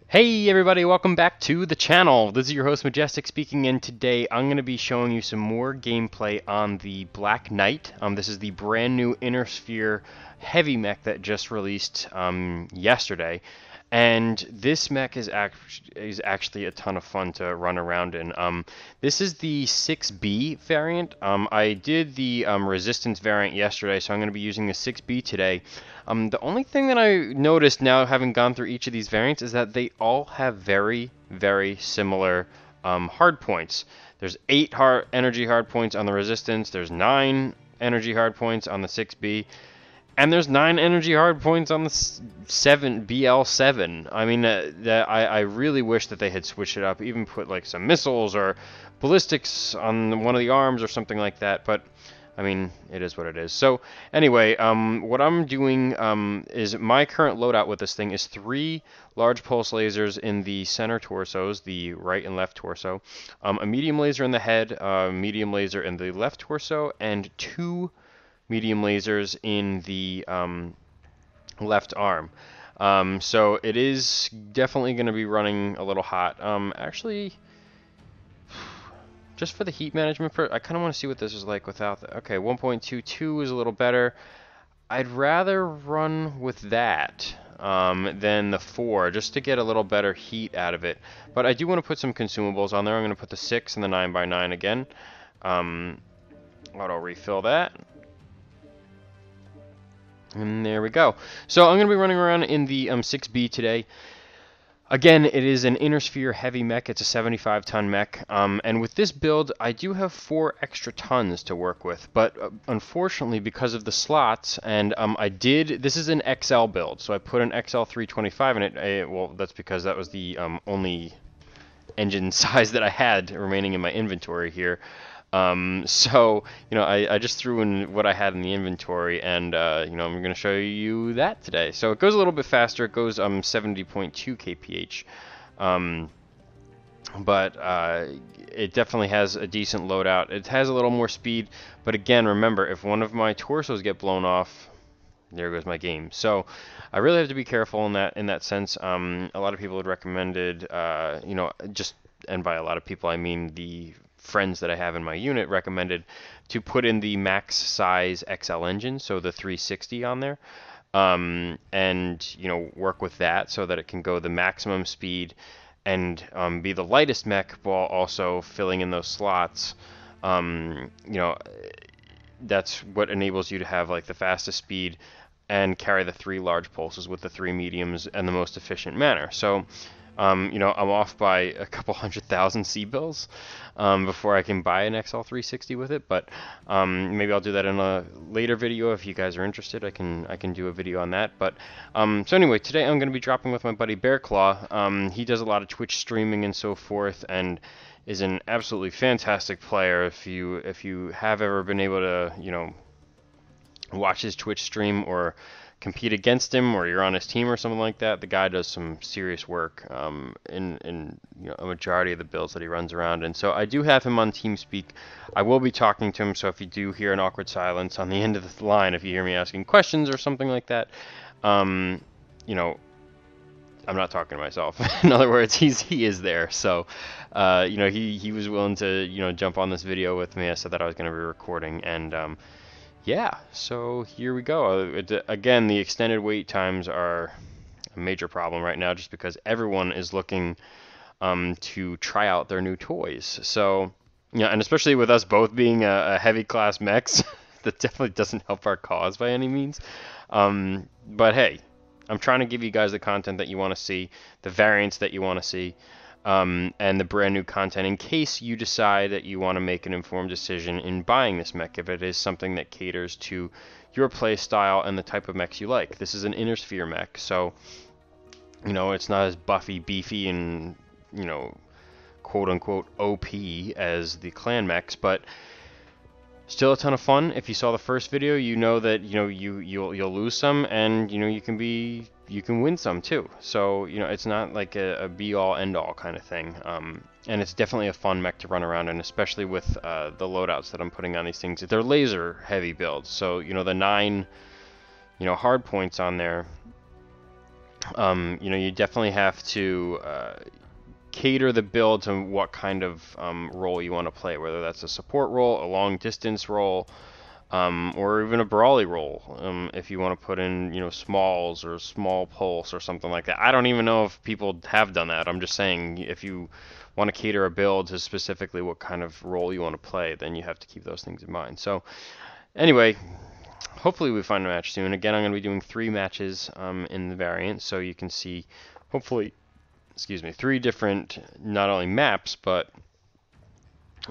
Hey everybody, welcome back to the channel. This is your host Majestic speaking, and today I'm going to be showing you some more gameplay on the Black Knight. This is the brand new Inner Sphere heavy mech that just released yesterday. And this mech is actually a ton of fun to run around in. This is the 6B variant. I did the Resistance variant yesterday, so I'm going to be using the 6B today. The only thing that I noticed now, having gone through each of these variants, is that they all have very, very similar hard points. There's 8 energy hard points on the Resistance, there's 9 energy hard points on the 6B, and there's 9 energy hard points on the BL7. I mean, I really wish that they had switched it up, even put like some missiles or ballistics on one of the arms or something like that, but I mean, it is what it is. So anyway, what I'm doing is my current loadout with this thing is 3 large pulse lasers in the center torsos, the right and left torso, a medium laser in the head, a medium laser in the left torso, and 2 medium lasers in the left arm. So it is definitely going to be running a little hot. Actually, just for the heat management, I kind of want to see what this is like without the... Okay, 1.22 is a little better. I'd rather run with that than the 4, just to get a little better heat out of it. But I do want to put some consumables on there. I'm going to put the 6 and the 9x9 again. Auto refill that. And there we go. So I'm going to be running around in the 6B today. Again, it is an Inner Sphere heavy mech. It's a 75-ton mech. And with this build, I do have 4 extra tons to work with. But unfortunately, because of the slots, and this is an XL build. So I put an XL 325 in it. Well, that's because that was the only engine size that I had remaining in my inventory here. So, I just threw in what I had in the inventory, and, I'm going to show you that today. So it goes a little bit faster. It goes 70.2 kph. But it definitely has a decent loadout. It has a little more speed, but again, remember, if one of my torsos get blown off, there goes my game. So I really have to be careful in that sense. A lot of people had recommended, and by a lot of people I mean the friends that I have in my unit, recommended to put in the max size XL engine, so the 360 on there, and work with that so that it can go the maximum speed and be the lightest mech while also filling in those slots. That's what enables you to have like the fastest speed and carry the 3 large pulses with the 3 mediums in the most efficient manner. So I'm off by a couple 100,000 C-bills before I can buy an XL360 with it, but maybe I'll do that in a later video if you guys are interested. I can do a video on that. But so anyway, today I'm going to be dropping with my buddy BearClaw. He does a lot of Twitch streaming and so forth, and is an absolutely fantastic player. If you have ever been able to watch his Twitch stream or compete against him, or you're on his team or something like that, the guy does some serious work in a majority of the builds that he runs around. And so I do have him on TeamSpeak. I will be talking to him, so if you do hear an awkward silence on the end of the line, if you hear me asking questions or something like that, I'm not talking to myself. In other words, he is there. So he was willing to jump on this video with me. I said that I was going to be recording, and yeah, so here we go. Again, the extended wait times are a major problem right now, just because everyone is looking to try out their new toys. So, and especially with us both being a heavy class mechs, that definitely doesn't help our cause by any means. But hey, I'm trying to give you guys the content that you want to see, the variants that you want to see, and the brand new content in case you decide that you want to make an informed decision in buying this mech, if it is something that caters to your play style and the type of mechs you like. This is an Inner Sphere mech, so it's not as buffy, beefy, and quote unquote OP as the clan mechs, but still a ton of fun. If you saw the first video, you know that you'll lose some, and you can win some too. So it's not like a be-all end-all kind of thing. And it's definitely a fun mech to run around in, especially with the loadouts that I'm putting on these things. They're laser heavy builds, so the 9 hard points on there You know, you definitely have to cater the build to what kind of role you want to play, whether that's a support role, a long distance role, or even a brawly role. If you want to put in, you know, smalls or small pulse or something like that. I don't even know if people have done that. I'm just saying if you want to cater a build to specifically what kind of role you want to play, then you have to keep those things in mind. So anyway, hopefully we find a match soon. Again, I'm going to be doing 3 matches in the variant, so you can see, hopefully, excuse me, 3 different, not only maps, but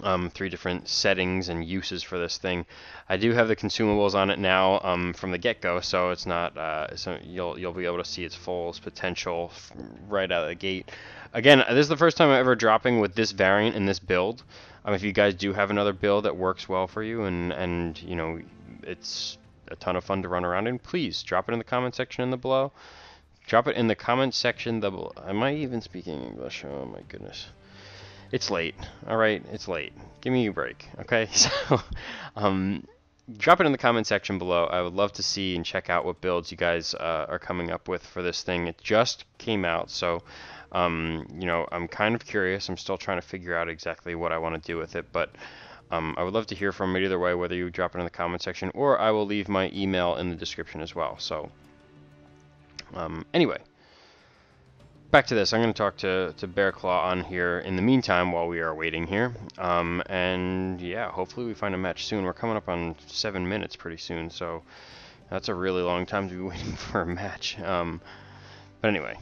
3 different settings and uses for this thing. I do have the consumables on it now from the get-go, so it's not, so you'll be able to see its full potential right out of the gate. Again, this is the first time I'm ever dropping with this variant in this build. If you guys do have another build that works well for you, and you know, it's a ton of fun to run around in, please drop it in the comment section in the below. Drop it in the comment section. Am I even speaking English? Oh my goodness. It's late. Alright, it's late. Give me a break, okay? So, drop it in the comment section below. I would love to see and check out what builds you guys are coming up with for this thing. It just came out, so, you know, I'm kind of curious. I'm still trying to figure out exactly what I want to do with it, but I would love to hear from it either way, whether you drop it in the comment section, or I will leave my email in the description as well. So, anyway, back to this. I'm going to talk to BearClaw on here in the meantime while we are waiting here. And yeah, hopefully we find a match soon. We're coming up on 7 minutes pretty soon, so that's a really long time to be waiting for a match. But anyway.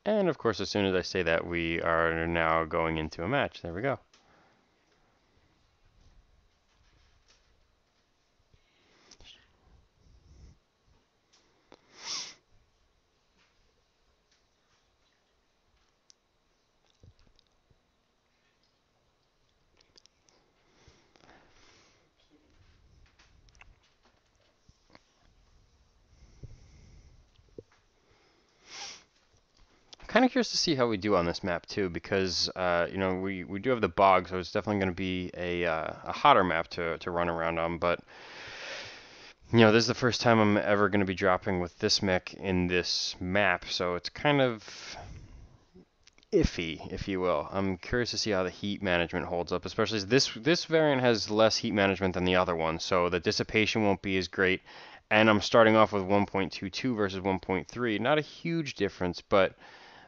And of course, as soon as I say that, we are now going into a match. There we go. Kind of curious to see how we do on this map too, because you know, we do have the bog, so it's definitely going to be a hotter map to run around on. But you know, this is the first time I'm ever going to be dropping with this mech in this map, so it's kind of iffy, if you will. I'm curious to see how the heat management holds up, especially as this variant has less heat management than the other one, so the dissipation won't be as great. And I'm starting off with 1.22 versus 1.3. Not a huge difference, but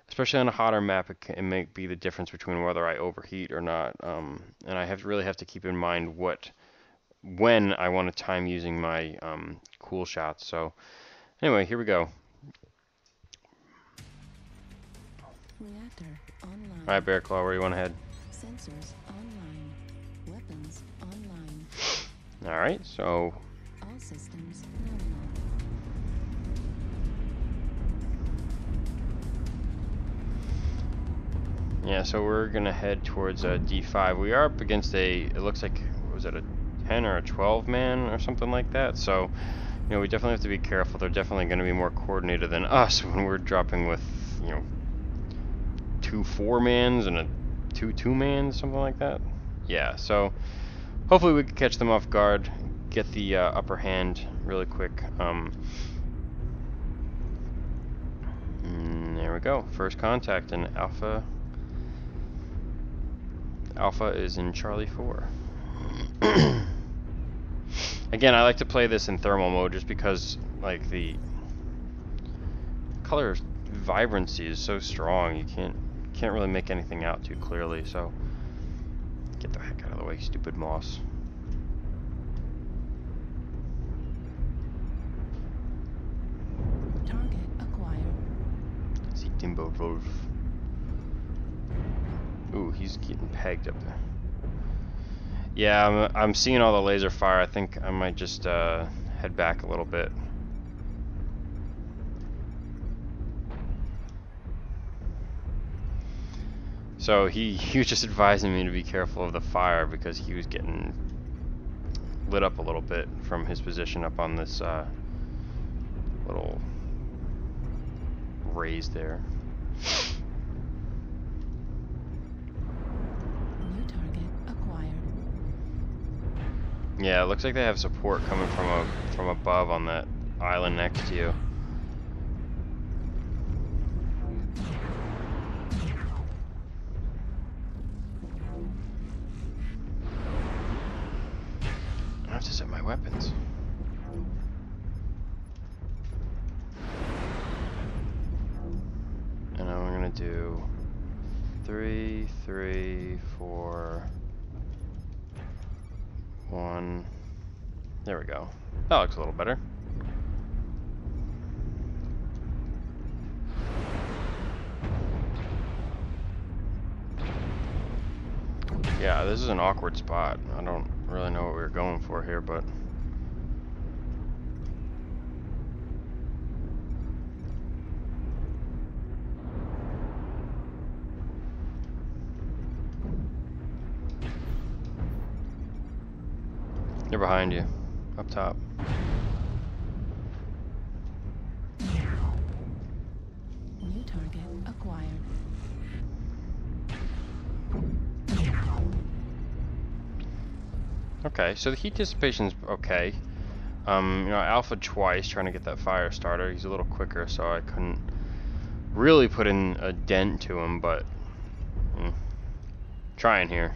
especially on a hotter map, it may be the difference between whether I overheat or not. And I really have to keep in mind when I want to time using my cool shots. So anyway, here we go. Reactor online. All right, BearClaw, where you want to head? Sensors online. Weapons online. All right, so All systems nominal. yeah, so we're gonna head towards D5. We are up against it looks like, was it a 10 or a 12 man or something like that? So, you know, we definitely have to be careful. They're definitely going to be more coordinated than us when we're dropping with, you know, 2 4-mans and a 2 2-mans, something like that. Yeah, so hopefully we can catch them off guard, get the upper hand really quick. There we go. First contact, and Alpha is in Charlie 4. Again, I like to play this in thermal mode just because, like, the color vibrancy is so strong, you can't really make anything out too clearly. So get the heck out of the way, stupid moss. Target acquired. See Timbo Wolf. Ooh, he's getting pegged up there. Yeah, I'm seeing all the laser fire. I think I might just head back a little bit. So he was just advising me to be careful of the fire because he was getting lit up a little bit from his position up on this little raise there. New target acquired. Yeah, it looks like they have support coming from above on that island next to you. I have to set my weapons. And now we're gonna do 3, 3, 4, 1. There we go. That looks a little better. Yeah, this is an awkward spot. I don't really know what we were going for here, but they're behind you, up top. New target acquired. Okay, so the heat dissipation's okay. You know, I alpha twice trying to get that fire starter. He's a little quicker, so I couldn't really put in a dent to him, but trying here.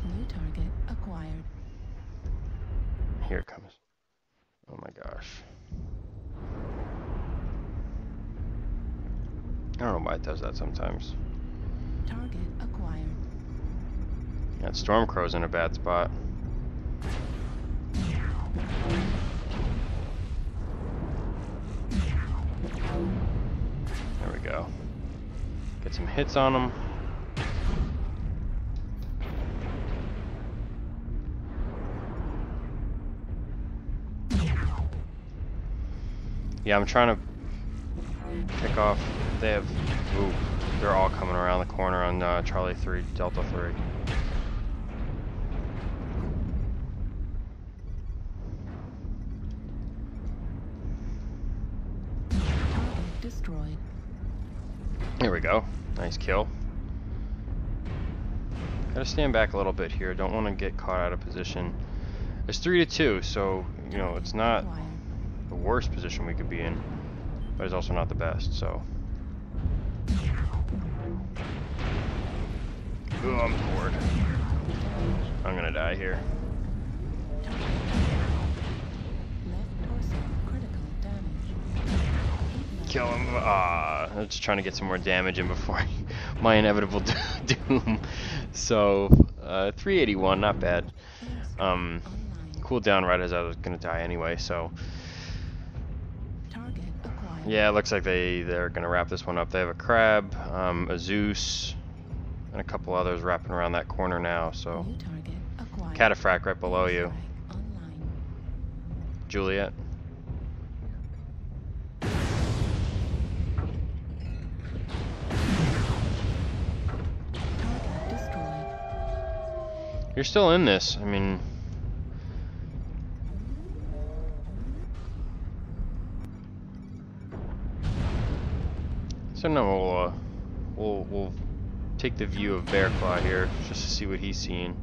New target acquired. Here it comes. Oh my gosh. I don't know why it does that sometimes. Target acquired. That Stormcrow's in a bad spot. There we go. Get some hits on him. Yeah, I'm trying to pick off. They have. Ooh, they're all coming around the corner on Charlie 3, Delta 3. Target destroyed. Here we go. Nice kill. Gotta stand back a little bit here. Don't want to get caught out of position. It's 3-2, so you know it's not Acquired. the worst position we could be in, but it's also not the best. So. Ooh, I'm bored. I'm gonna die here. Left torso critical damage. Kill him. I'm just trying to get some more damage in before my inevitable doom. So, 381, not bad. Cooldown right as I was gonna die anyway. So, Target acquired. yeah, it looks like they're gonna wrap this one up. They have a crab, a Zeus, and a couple others wrapping around that corner now. So, New target acquired. Cataphracts right below you. Strike online. Juliet. Target destroyed. You're still in this. I mean, so no, we'll take the view of BearClaw here just to see what he's seeing.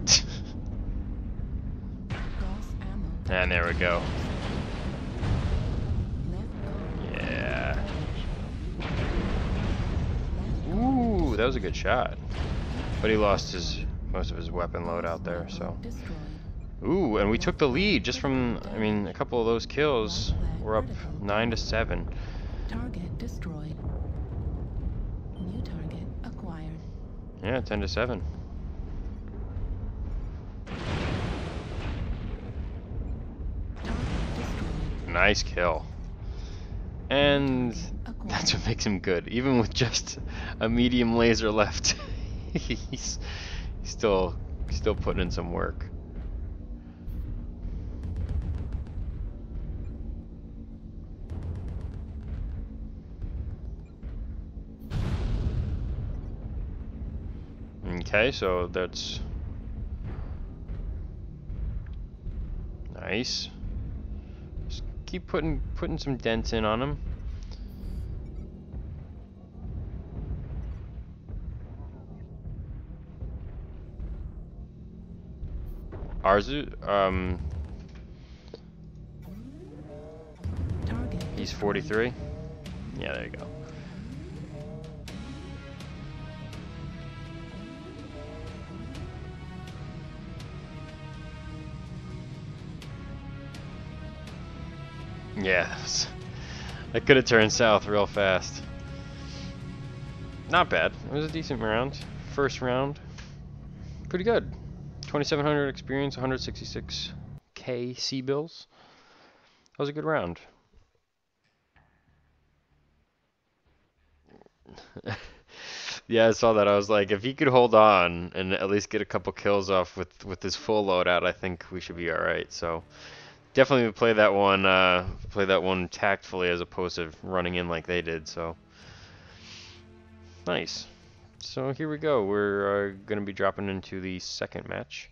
Gauss ammo. And there we go. Left guard. Yeah. Ooh, that was a good shot. But he lost most of his weapon load out there, so. Destroyed. Ooh, and we took the lead just from, I mean, a couple of those kills. We're up 9-7. Target destroyed. New target acquired. Yeah, 10-7. Target destroyed. Nice kill. And that's what makes him good. Even with just a medium laser left, he's still putting in some work. Okay, so that's nice. Just keep putting some dents in on him. Arzu, Target he's destroyed. 43. Yeah, there you go. Yeah, that could have turned south real fast. Not bad. It was a decent round. First round, pretty good. 2,700 experience, 166k C bills. That was a good round. Yeah, I saw that. I was like, if he could hold on and at least get a couple kills off with his full loadout, I think we should be all right. So definitely play that one tactfully as opposed to running in like they did. So nice. So here we go. We're going to be dropping into the second match.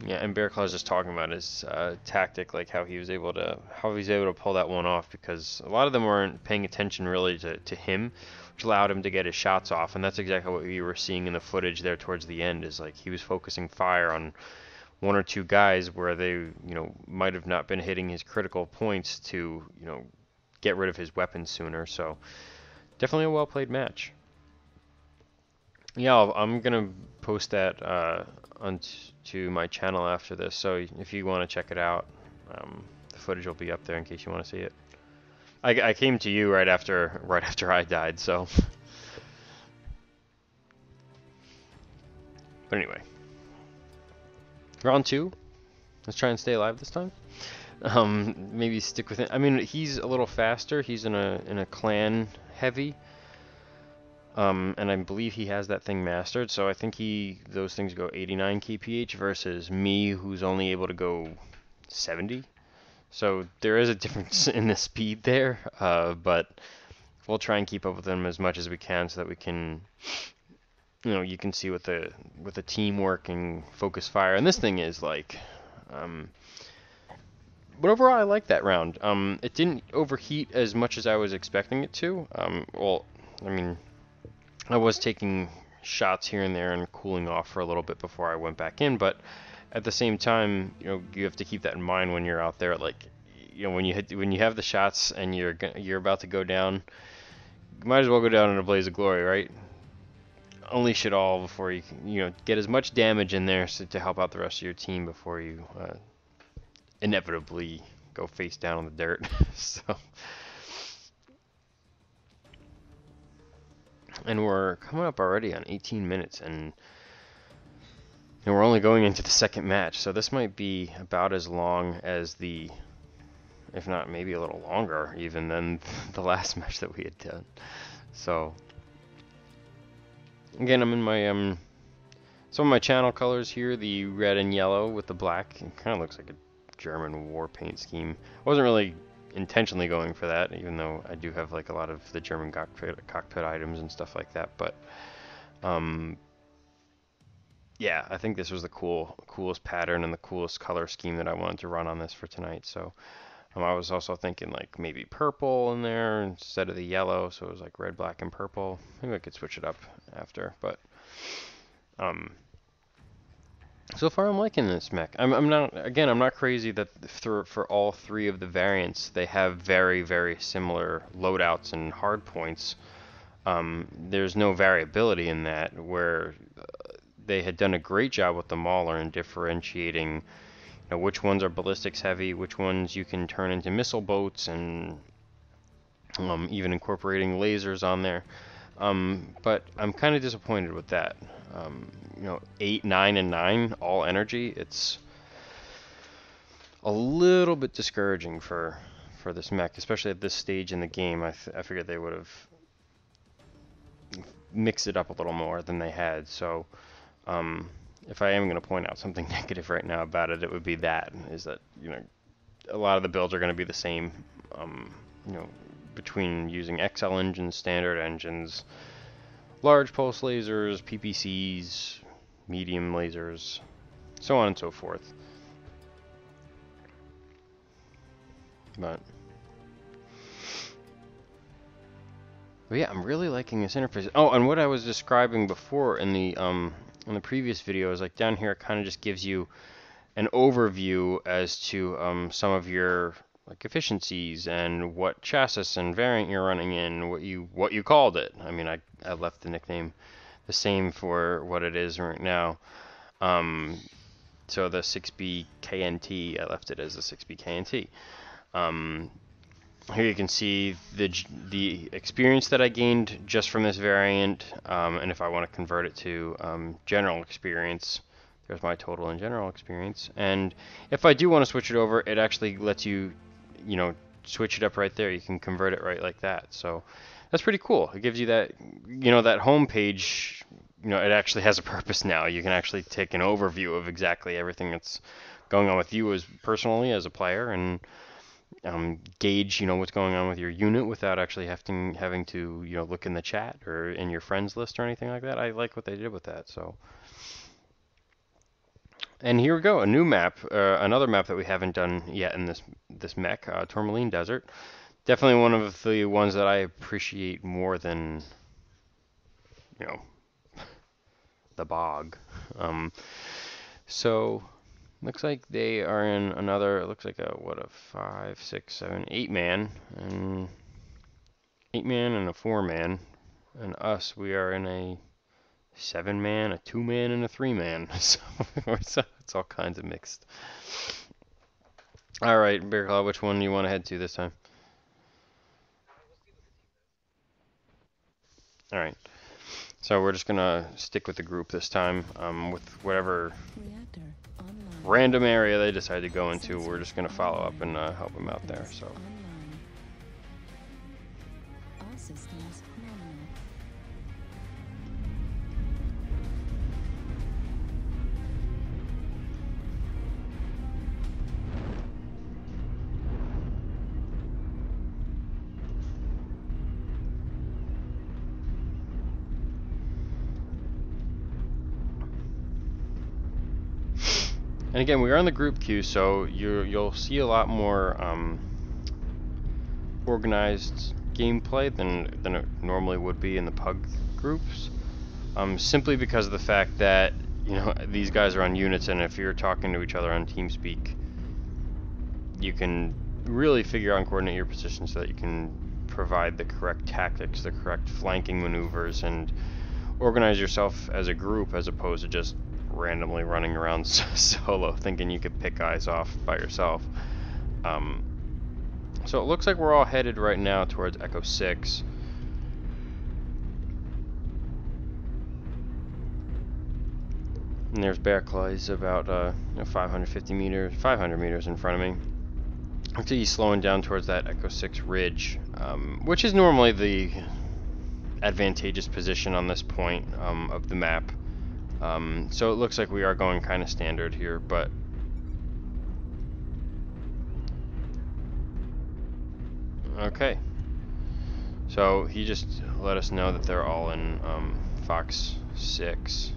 Yeah, and BearClaw was just talking about his tactic, like how he's able to pull that one off, because a lot of them weren't paying attention really to him, which allowed him to get his shots off, and that's exactly what we were seeing in the footage there towards the end. Is like he was focusing fire on one or two guys where they, might have not been hitting his critical points to, get rid of his weapons sooner. So definitely a well played match. Yeah, I'm gonna post that onto my channel after this, so if you want to check it out, the footage will be up there in case you want to see it. I came to you right after I died, so. But anyway, round two. Let's try and stay alive this time. Maybe stick with it. I mean, he's a little faster. He's in a clan heavy. And I believe he has that thing mastered, so I think those things go 89 kph versus me, who's only able to go 70. So there is a difference in the speed there, but we'll try and keep up with them as much as we can so that we can, you can see with the teamwork and focus fire. And this thing is like, but overall I like that round. It didn't overheat as much as I was expecting it to. Well, I mean, I was taking shots here and there and cooling off for a little bit before I went back in, but at the same time, you have to keep that in mind when you're out there. Like, when you have the shots and you're about to go down, you might as well go down in a blaze of glory, right? Unleash it all before you can, get as much damage in there to help out the rest of your team before you inevitably go face down on the dirt. So. And we're coming up already on 18 minutes, and we're only going into the second match, so this might be about as long as if not maybe a little longer even than the last match that we had done. So, again, I'm in my, some of my channel colors here, the red and yellow with the black. It kind of looks like a German war paint scheme. I wasn't really intentionally going for that, even though I do have like a lot of the German cockpit items and stuff like that, but yeah, I think this was the coolest pattern and the coolest color scheme that I wanted to run on this for tonight. So I was also thinking like maybe purple in there instead of the yellow, so it was like red, black, and purple. Maybe I could switch it up after, but so far, I'm liking this mech. I'm not crazy that for all three of the variants, they have very, very similar loadouts and hard points. There's no variability in that, where they had done a great job with the Mauler in differentiating, which ones are ballistics heavy, which ones you can turn into missile boats, and even incorporating lasers on there. But I'm kind of disappointed with that. 8, 9, and 9, all energy. It's a little bit discouraging for this mech, especially at this stage in the game. I figured they would have mixed it up a little more than they had. So, if I am going to point out something negative right now about it, it would be that a lot of the builds are going to be the same. Between using XL engines, standard engines, large pulse lasers, PPCs, medium lasers, so on and so forth. But But yeah, I'm really liking this interface. Oh, and what I was describing before in the previous video is like down here it kind of just gives you an overview as to some of your like efficiencies and what chassis and variant you're running in, what you called it. I mean, I left the nickname the same for what it is right now. So the 6B KNT, I left it as the 6B KNT. Here you can see the experience that I gained just from this variant, and if I want to convert it to general experience, there's my total in general experience. And if I do want to switch it over, it actually lets you, switch it up right there. You can convert it right like that. So that's pretty cool. It gives you that, that home page. It actually has a purpose now. You can actually take an overview of exactly everything that's going on with you as personally as a player, and gauge, what's going on with your unit without actually having to, look in the chat or in your friends list or anything like that. I like what they did with that. So, and here we go, a new map, another map that we haven't done yet in this mech, Tourmaline Desert. Definitely one of the ones that I appreciate more than, the bog. So. Looks like they are in another, it looks like a 5, 6, 7, 8 man, and 8 man and a 4 man, and us, we are in a 7 man, a 2 man, and a 3 man, so it's all kinds of mixed. Alright, BearClaw, which one do you want to head to this time? Alright, so we're just gonna stick with the group this time, with whatever Reactor online. random area they decide to go into. We're just going to follow up and help them out there. So. Online. All systems nominal. And again, we are on the group queue, so you'll see a lot more organized gameplay than it normally would be in the pug groups. Simply because of the fact that these guys are on units, and if you're talking to each other on TeamSpeak, you can really figure out and coordinate your position so that you can provide the correct tactics, the correct flanking maneuvers, and organize yourself as a group as opposed to just randomly running around solo thinking you could pick guys off by yourself. So it looks like we're all headed right now towards Echo 6. And there's BearClaw. He's about 500 meters in front of me. Actually, he's slowing down towards that Echo 6 ridge, which is normally the advantageous position on this point of the map. So it looks like we are going kind of standard here, but okay. So he just let us know that they're all in Fox 6.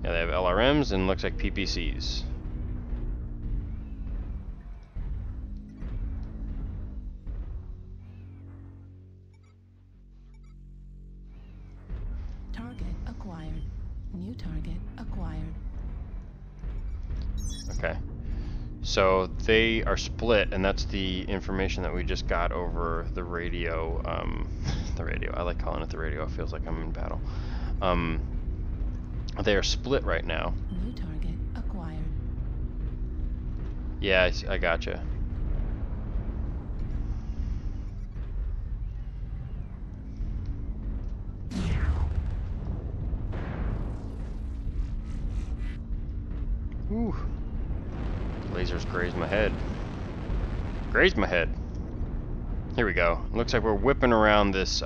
Yeah, they have LRMs and looks like PPCs. Target acquired. New target acquired. Okay. So they are split, and that's the information that we just got over the radio. The radio. I like calling it the radio. It feels like I'm in battle. They are split right now. New target acquired. Yeah, I gotcha. Ooh. Lasers grazed my head. Grazed my head. Here we go. Looks like we're whipping around this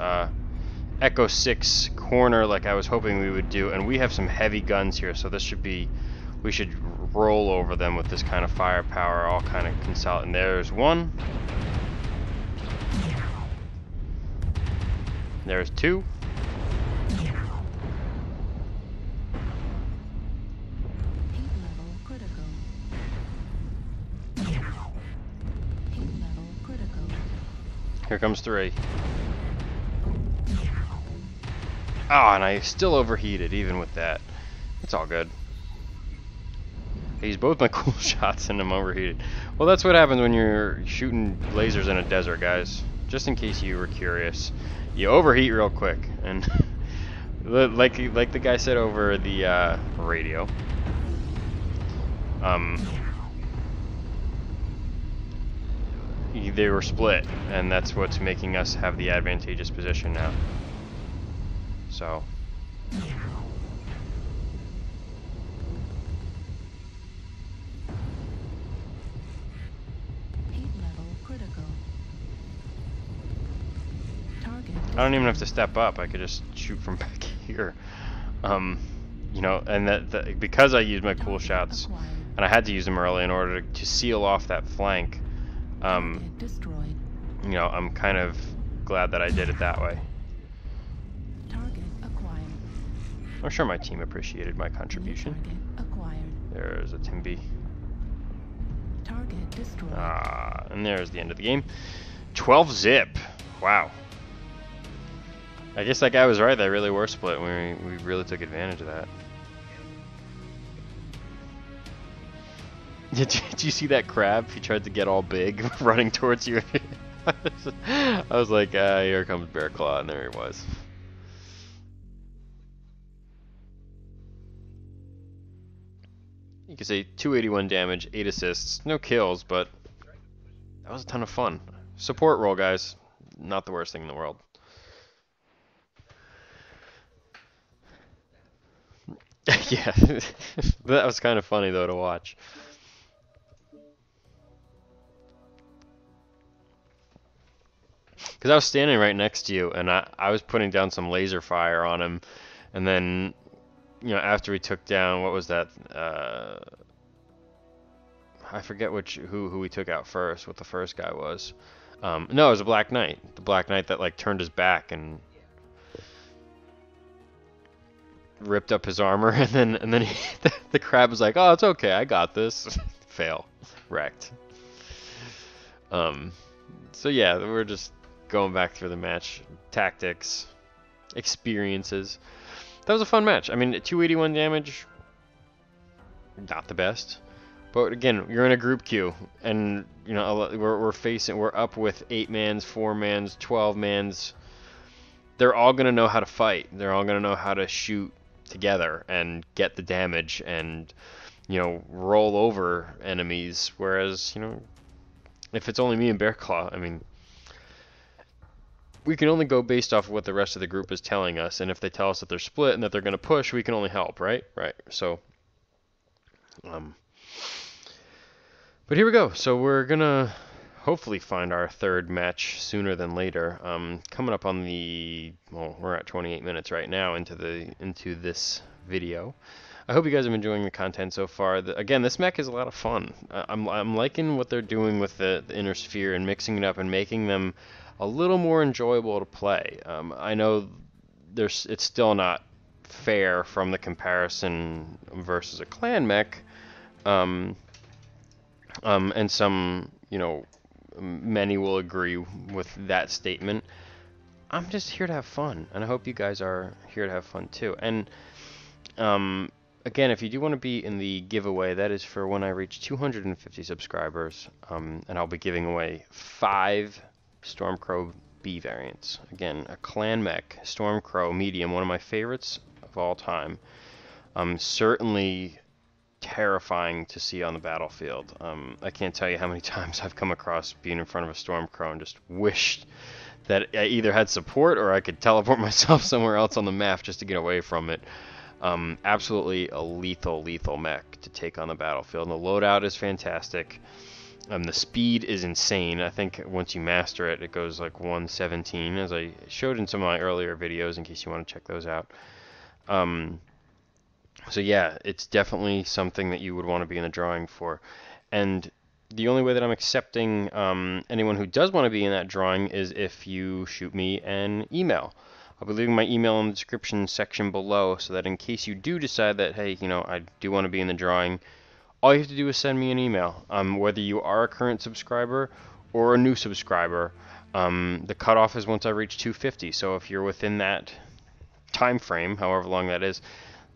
Echo 6 corner like I was hoping we would do, and we have some heavy guns here, so this should be, we should roll over them with this kind of firepower, all kind of consolidate. And there's one. There's two. Heat level critical. Heat level critical. Here comes 3. Oh, and I still overheated even with that. It's all good. I used both my cool shots and I'm overheated. Well, that's what happens when you're shooting lasers in a desert, guys. Just in case you were curious. You overheat real quick. And like the guy said over the radio. They were split, and that's what's making us have the advantageous position now. So. Heat level critical. Target. I don't even have to step up. I could just shoot from back here. You know, and that because I used my cool shots, Acquired. and I had to use them early in order to seal off that flank. Target destroyed. You know, I'm kind of glad that I did it that way. Target acquired. I'm sure my team appreciated my New contribution. target acquired. There's a Tim B. Target destroyed. And there's the end of the game. 12 zip. Wow. I guess that guy was right. They really were split. We really took advantage of that. Did you see that crab? He tried to get all big, running towards you. I was like, here comes BearClaw, and there he was. You could say 281 damage, 8 assists, no kills, but that was a ton of fun. Support roll, guys. Not the worst thing in the world. Yeah, that was kind of funny though to watch. Because I was standing right next to you, and I was putting down some laser fire on him, and then, you know, after we took down, what was that? I forget who we took out first. What the first guy was? No, it was a Black Knight. The Black Knight that like turned his back and ripped up his armor, and then the crab was like, "Oh, it's okay, I got this." Fail, wrecked. So yeah, we're just going back through the match, tactics, experiences. That was a fun match. I mean, 281 damage, not the best, but again, you're in a group queue, and you know we're up with 8-mans, 4-mans, 12-mans. They're all gonna know how to fight. They're all gonna know how to shoot together and get the damage and, you know, roll over enemies. Whereas, you know, if it's only me and BearClaw, I mean, we can only go based off of what the rest of the group is telling us, and if they tell us that they're split and that they're going to push, we can only help, right? Right. So, but here we go. So we're gonna hopefully find our third match sooner than later. Coming up on the, well, we're at 28 minutes right now into this video. I hope you guys are enjoying the content so far. Again, this mech is a lot of fun. I'm liking what they're doing with the inner sphere and mixing it up and making them a little more enjoyable to play. I know it's still not fair from the comparison versus a clan mech, and some, you know, many will agree with that statement. I'm just here to have fun, and I hope you guys are here to have fun too. And again, if you do want to be in the giveaway, that is for when I reach 250 subscribers, and I'll be giving away 5 Stormcrow B variants. Again, a clan mech, Stormcrow medium, one of my favorites of all time. Certainly terrifying to see on the battlefield. I can't tell you how many times I've come across being in front of a Stormcrow and just wished that I either had support or I could teleport myself somewhere else on the map just to get away from it. Absolutely a lethal mech to take on the battlefield. And the loadout is fantastic. The speed is insane. I think once you master it, it goes like 117, as I showed in some of my earlier videos, in case you want to check those out. So yeah, it's definitely something that you would want to be in the drawing for. And the only way that I'm accepting anyone who does want to be in that drawing is if you shoot me an email. I'll be leaving my email in the description section below, so that in case you do decide that, hey, you know, I do want to be in the drawing, all you have to do is send me an email. Whether you are a current subscriber or a new subscriber, The cutoff is once I reach 250. So if you're within that time frame, however long that is,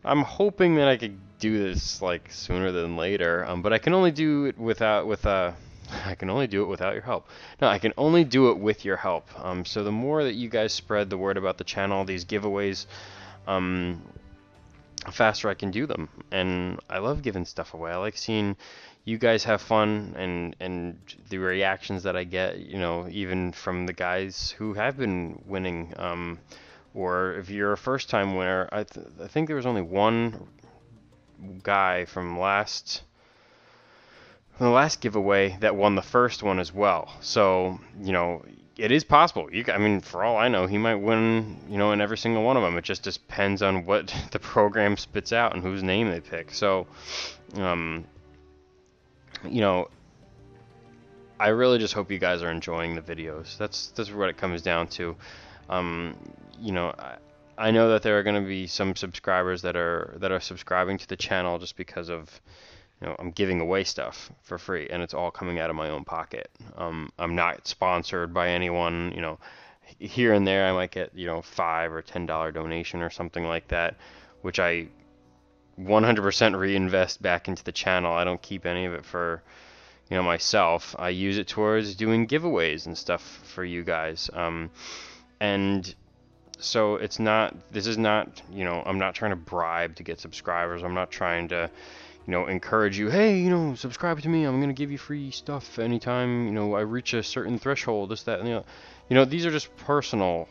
I'm hoping that I could do this like sooner than later. But I can only do it I can only do it without your help. No, I can only do it with your help. So the more that you guys spread the word about the channel, these giveaways, faster I can do them. And I love giving stuff away. I like seeing you guys have fun and the reactions that I get, you know, even from the guys who have been winning. Or if you're a first time winner, I think there was only one guy from the last giveaway that won the first one as well. So, you know, it is possible. I mean, for all I know, he might win, you know, in every single one of them. It just depends on what the program spits out and whose name they pick. So, you know, I really just hope you guys are enjoying the videos. That's what it comes down to. You know, I know that there are going to be some subscribers that are subscribing to the channel just because of, you know, I'm giving away stuff for free, and it's all coming out of my own pocket. I'm not sponsored by anyone. You know, here and there I might get, you know, $5 or $10 donation or something like that, which I 100% reinvest back into the channel. I don't keep any of it for, you know, myself. I use it towards doing giveaways and stuff for you guys. And so this is not, you know, I'm not trying to bribe to get subscribers. I'm not trying to, you know, encourage you, hey, you know, subscribe to me. I'm going to give you free stuff anytime, you know, I reach a certain threshold, this, that, and the other. You know, these are just personal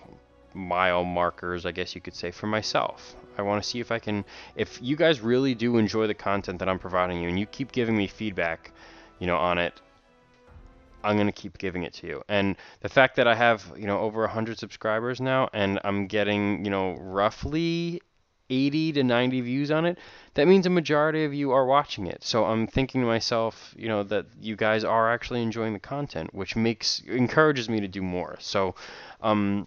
mile markers, I guess you could say, for myself. I want to see if you guys really do enjoy the content that I'm providing you and you keep giving me feedback, you know, on it, I'm going to keep giving it to you. And the fact that I have, you know, over 100 subscribers now and I'm getting, you know, roughly 80 to 90 views on it, that means a majority of you are watching it. So I'm thinking to myself, you know, that you guys are actually enjoying the content, which encourages me to do more. So, and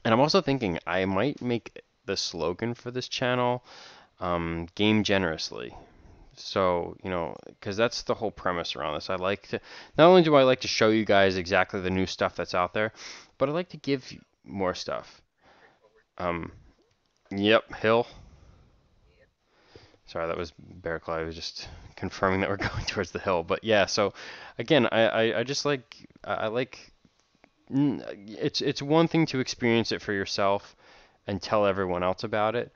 I'm also thinking I might make the slogan for this channel, game generously. So, you know, because that's the whole premise around this. I like to, not only do I like to show you guys exactly the new stuff that's out there, but I like to give you more stuff. Yep, hill. Sorry, that was BearClaw. I was just confirming that we're going towards the hill. But yeah, so again, I just like, it's one thing to experience it for yourself and tell everyone else about it.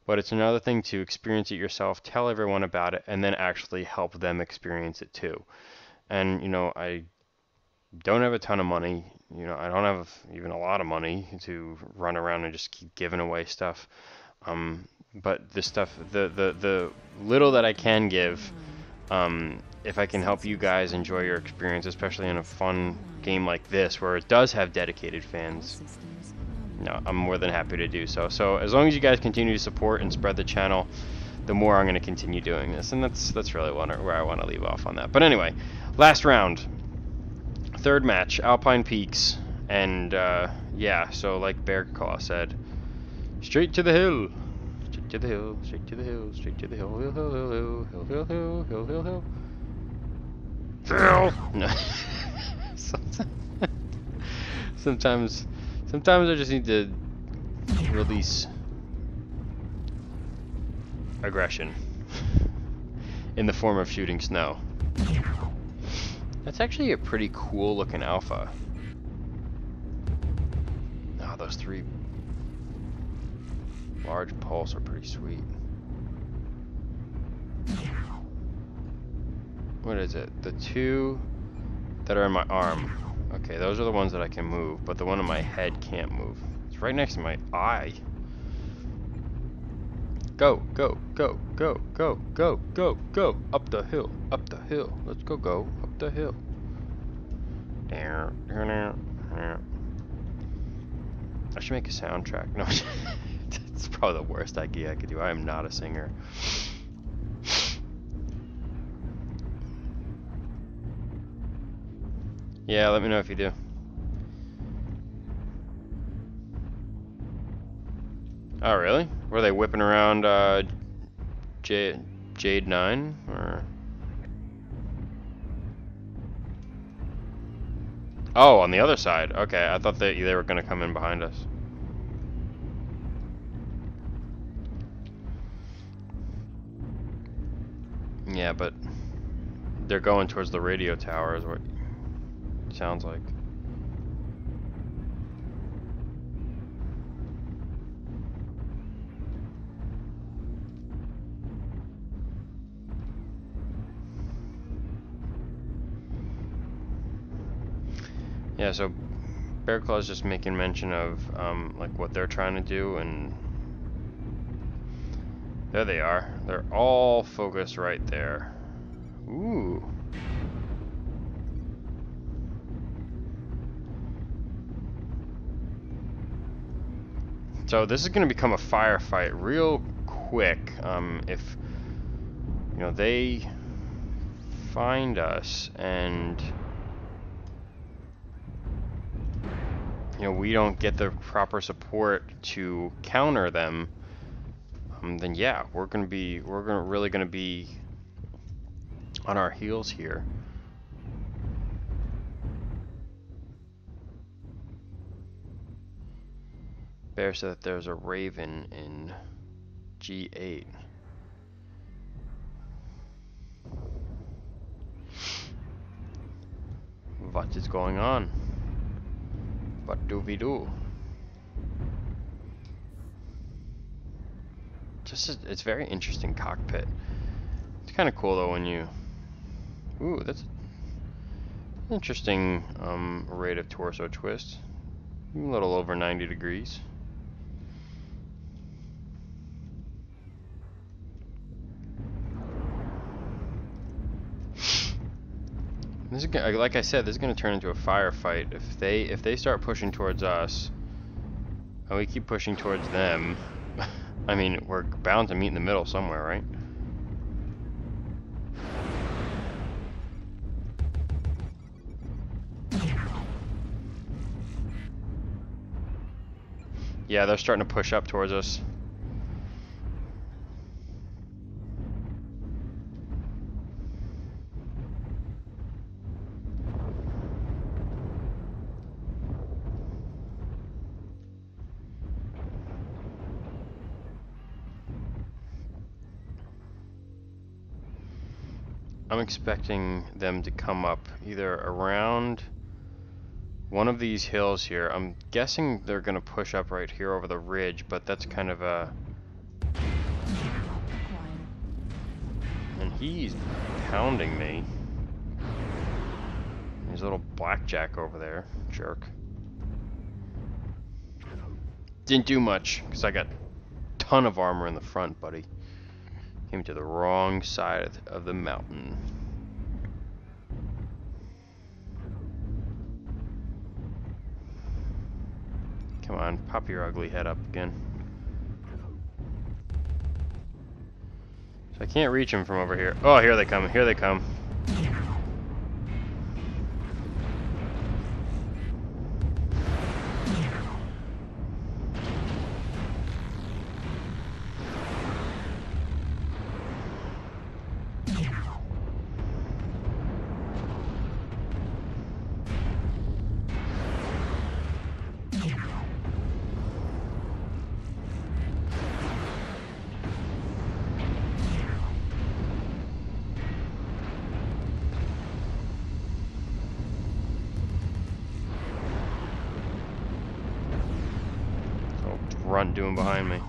But it's another thing to experience it yourself, tell everyone about it, and then actually help them experience it too. And, you know, I don't have a ton of money. You know, I don't have even a lot of money to run around and just keep giving away stuff. But this stuff, the little that I can give, if I can help you guys enjoy your experience, especially in a fun game like this where it does have dedicated fans, no, I'm more than happy to do so. So as long as you guys continue to support and spread the channel, the more I'm going to continue doing this. And that's really where I want to leave off on that. But anyway, last round. Third match, Alpine Peaks. And yeah, so like BearClaw said, straight to the hill. Straight to the hill, straight to the hill, straight to the hill, hill, hill, hill, hill, hill, hill, hill, hill, hill, hill. Hill! No. Sometimes I just need to release aggression in the form of shooting snow. That's actually a pretty cool looking alpha. Oh, those 3 large pulse are pretty sweet. What is it? The 2 that are in my arm. Okay, those are the ones that I can move, but the one in my head can't move. It's right next to my eye. Go, go, go, go, go, go, go, go. Up the hill, up the hill. Let's go up the hill. I should make a soundtrack. No, it's probably the worst idea I could do. I am not a singer. Yeah, let me know if you do. Oh, really? Were they whipping around Jade 9? Or... Oh, on the other side. Okay, I thought they were gonna come in behind us. Yeah, but they're going towards the radio tower is what it sounds like. Yeah, so BearClaw is just making mention of like what they're trying to do, and there they are. They're all focused right there. Ooh. So this is going to become a firefight real quick. If you know they find us and you know we don't get the proper support to counter them, then yeah, we're really gonna be on our heels here. Bear said that there's a raven in G8. What is going on? What do we do? It's a very interesting cockpit. It's kind of cool though when you... Ooh, that's an interesting rate of torso twist. A little over 90 degrees. This is like I said, this is going to turn into a firefight. If they start pushing towards us, and we keep pushing towards them, I mean, we're bound to meet in the middle somewhere, right? Yeah, they're starting to push up towards us. I'm expecting them to come up either around one of these hills here. I'm guessing they're going to push up right here over the ridge, but that's kind of a... And he's pounding me. There's a little blackjack over there. Jerk. Didn't do much, because I got a ton of armor in the front, buddy. Came to the wrong side of the mountain. Come on, pop your ugly head up again. So I can't reach him from over here. Oh, here they come, here they come. Runt doing behind me.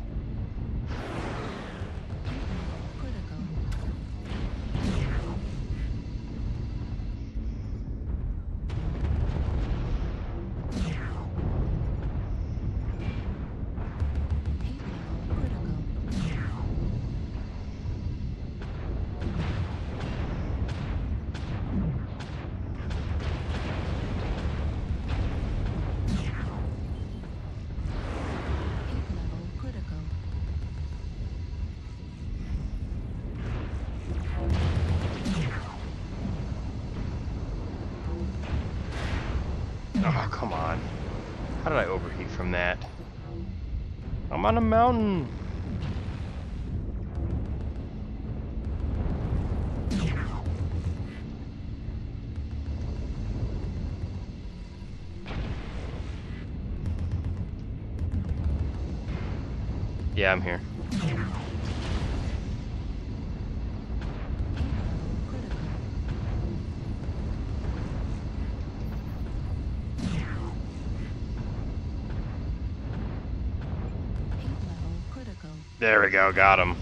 Oh, come on. How did I overheat from that? I'm on a mountain. Yeah, I'm here. There we go, got him.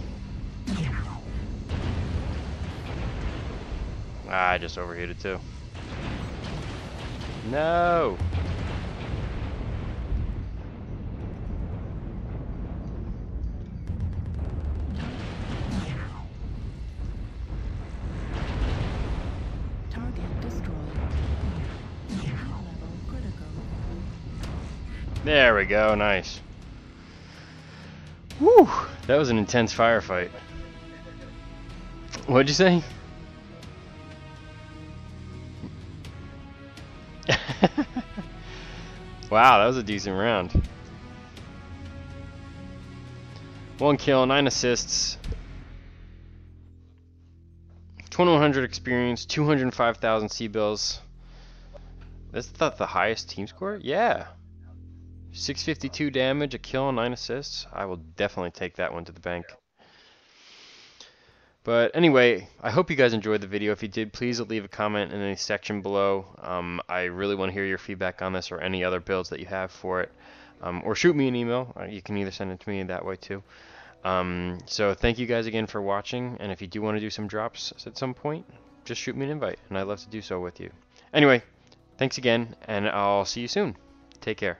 Ah, I just overheated too. No! Target destroyed. Heat level critical. There we go, nice. Whew! That was an intense firefight. What'd you say? Wow, that was a decent round. 1 kill, 9 assists, 2100 experience, 205,000 C-bills. That's the highest team score? Yeah. 652 damage, a kill, and 9 assists. I will definitely take that one to the bank. But anyway, I hope you guys enjoyed the video. If you did, please leave a comment in the section below. I really want to hear your feedback on this or any other builds that you have for it. Or shoot me an email. You can either send it to me that way too. So thank you guys again for watching. And if you do want to do some drops at some point, just shoot me an invite. And I'd love to do so with you. Anyway, thanks again, and I'll see you soon. Take care.